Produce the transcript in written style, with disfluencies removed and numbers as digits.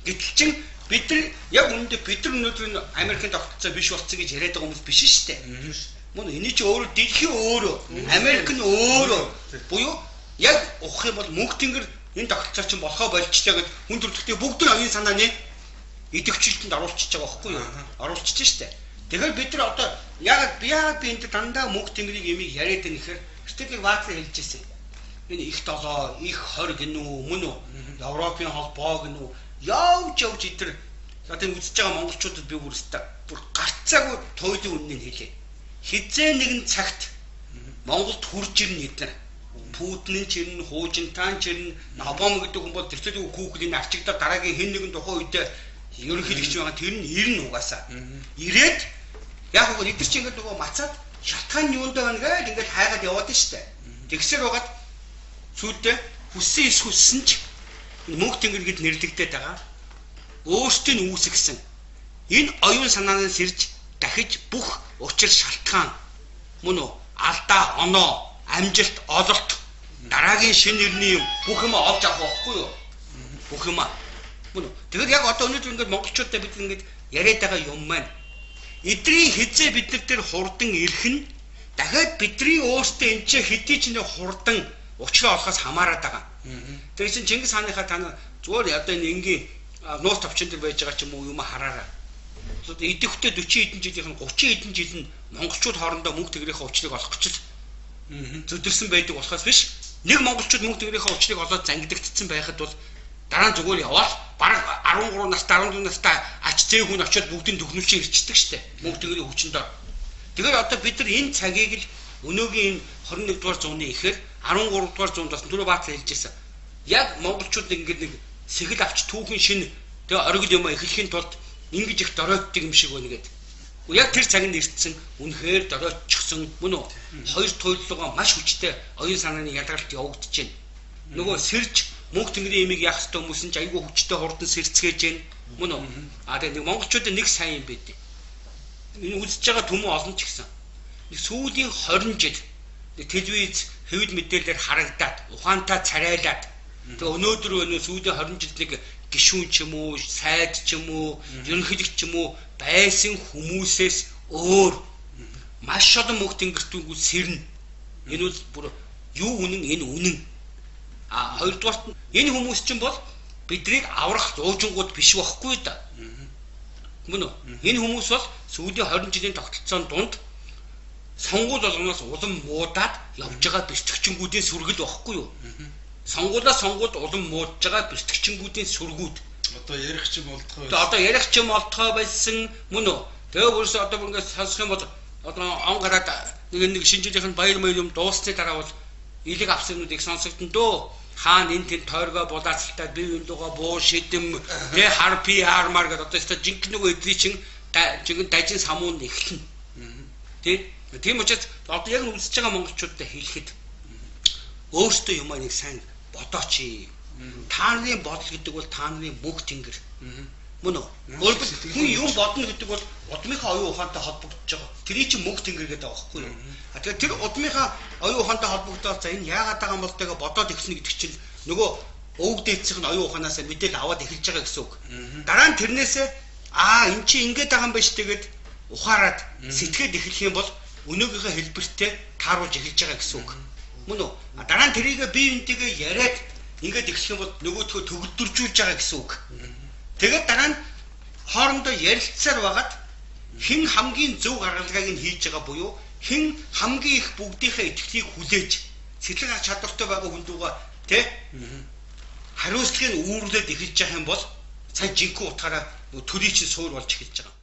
Гэтэл чин бид нар яг үүндээ бид нар өнөөдөр Америкт тогтцоо биш болцсон гэж яриад байгаа хүмүүс биш шүү дээ. Мөн энэ чи өөрөө дэлхийн өөрөө Америк нь өөрөө буюу яг ухах юм бол мөнх тэнгэр энэ тогтцоо чинь болохоо болжтой гэд хүн төрөлхтөө бүгд нь оюун санааны идэвхжүүлэлтэнд оруулчихж байгаа байхгүй юу? Оруулчихж штэ. Тэгэхээр бид нар одоо яг би энэ дандаа мөнх тэнгэрийг имийг яриад байна гэхээр Стефик Ватлер хэлж ирсэн. Энэ их долоо, их хорь гинүү, мөн үү? Европын холбоо гинүү. Явж идэр одоо үзэж байгаа монголчуудад би бүр гарцаагүй туйлын үннийг хэлээ. Хизээ нэгэн цагт Монголд хурж ирнэ эдгээр. Путин чирнэ, хуужинтаан чирнэ, Обама гэдэг хүн бол тэрцэлгүй Google-ийн арчигдаад дараагийн хэн нэгэн тухайн үедээ ерөнхийлөгч байгаа тэр нь ирнэ угаасаа. Ирээд яг үгүй эдгээр чинь ингээд нөгөө мацаад шалтгаан юундаа байна гэж ингээд хайгаад яваад штэ. Тэгсэр байгаад сүйдээ хүссэн эс хүссэн ч мөнх тэнгэр гэд нэрлэгдээд байгаа. Өөртөө нь үүсгэсэн. Энэ оюун санаанаас ирж дахиж бүх учир шалтгаан мөн үү алдаа оноо амжилт ололт дараагийн шинэ нэрний юм бүх юм олж авах байхгүй юу? Бүх юм. Мөн үү. Тэгэхээр яг одоо өнөөдөр ингээд монголчуудаа бид ингээд яриад байгаа юм маань эдрийн хизээ бид нар дээр хурдан ирэх нь дахиад бидний өөртөө энэ ч хэдий ч нэ хурдан учраа олохоос хамаарат байгаа. Тэр чинь Чингис хааныхаа тань зүгээр одоо энэ энгийн нууц товчон дээр байж байгаа ч юм уу юм хараараа. Идэвхтэй 40 хэдэн жилийнх нь 30 хэдэн жил нь монголчууд хоорондоо мөнх тэнгэрийнхээ учрыг олох гэж зүдэрсэн байдаг болохоос биш. Нэг монголчууд мөнх тэнгэрийнхээ учрыг олоод зангидагдсан байхад бол дараа нь зүгээр яваад бараг 13 настай 14 настай ач зээгүүн очиод бүгдийн төхнөлчийн ирчдэг штэ. Мөнх тэнгэрийн хүчиндөө. Тэгэхээр одоо бид нар энэ цагийг л өнөөгийн 21 дугаар зууны ихээр 13 дугаар зуунд бас түрүү Баатар хэлж ирсэн. Яг монголчууд ингээд нэг сэхэл авч түүхэн шин тэгээ оргил юм эхлэхийн тулд ингэж их доройтдаг юм шиг байна гэдэг. Яг тэр цагт ирсэн үнэхээр доройтчихсон мөн үү? Хоёр туйллогоо маш хүчтэй оюун санааны ялгаралт явагдаж байна. Нөгөө сэрж мөнх тэнгэрийн имийг яах ёстой хүмүүс нь айгүй хүчтэй хурдан сэрцгээж байна мөн үү? Тэгээ нэг монголчуудын нэг сайн юм байдیں۔ Энэ үзэж байгаа түмэн олон ч гэсэн. Нэг сүүлийн 20 жил телевиз хэвлэл мэдээлэлээр харагдаад ухаантай царайлаад тэгээ өнөөдөр өнөө сүүлийн 20 жилд нэг гишүүн ч юм уу, сайд ч юм уу, ерөнхийлөгч ч юм уу байсан хүмүүсээс өөр маш олон мөнх тэнгэртүүгүүд сэрнэ. Энэ бол бүр юу үнэн энэ үнэн. Хоёрдугаарт энэ хүмүүс чинь бол биднийг аврах уужингууд биш байхгүй да. Мөн үү? Энэ хүмүүс бол сүүлийн 20 жилийн тогтолцоонд дунд сонгуул болгоноос улам муудаад явж байгаа бэлтгэгчингүүдийн сүргэл байхгүй юу? Сонгуулиас сонгуульд улам муудж байгаа бэлтгэгчингүүдийн сүргүүд. Одоо ярих ч юм болтгоо. Одоо ярих ч юм болтгоо байсан мөн үү? Тэгээ өөрөөсөө одоо ингээд сонсох юм бол одоо он гараад нэг шинэ жилийнх нь баяр маяг юм дуусны дараа бол илэг авсагнуудыг сонсогдсон дөө. Хаана энэ тэнд тойргоо булаацалтаа бие биендугаа буу шидэм тэ хар PR мар гэдэг одоо өстой жинхэнэ нөгөө эдрий чин жинхэнэ дажин самуунд эхэлнэ. Тийм учраас одоо яг үзэж байгаа монголчуудад хэлэхэд өөртөө юм аа нэг сайн бодооч. Та нарын бодол гэдэг бол та нарын мөнх тэнгэр. Мөн үү? Өөрөөр хүн юм бодно гэдэг бол удмынхаа оюун ухаантай холбогдож байгаа. Тэрий чинь мөнх тэнгэр гэдэг байгаа байхгүй юу? Тэгэхээр тэр удмынхаа оюун ухаантай холбогдоод за энэ яагаад байгаа юм бол тэгээ бодоод эхэлнэ гэдэг чинь нөгөө өвөг дээдсийнх нь оюун ухаанаас мэдээлэл аваад эхэлж байгаа гэсэн үг. Дараа нь тэрнээсээ энэ чинь ингэж байгаа юм байна ш тэгээд ухаарад сэтгэхэд эхлэх юм бол өнөөгийнхөө хэлбэртээ тааруулж эхэлж байгаа гэсэн үг. Мөн үү? Дараа нь тэрийг бие биентэйгээ яриад ингээд эхлэх юм бол нөгөөдхөө төгөлдөржүүлж байгаа гэсэн үг. Тэгээд дараа нь хоорондоо ярилцсаар байгаад хэн хамгийн зөв гаргалгааг нь хийж байгаа буюу хэн хамгийн их бүгдийнхээ итгэлийг хүлээж сэтгэл чадвартай байгаа хүндүүгээ тэ хариуцлагыг үүрлээд эхэлж байгаа юм бол цаа жинхэнэ утгаараа төрийн чинь суур болж эхэлж байгаа.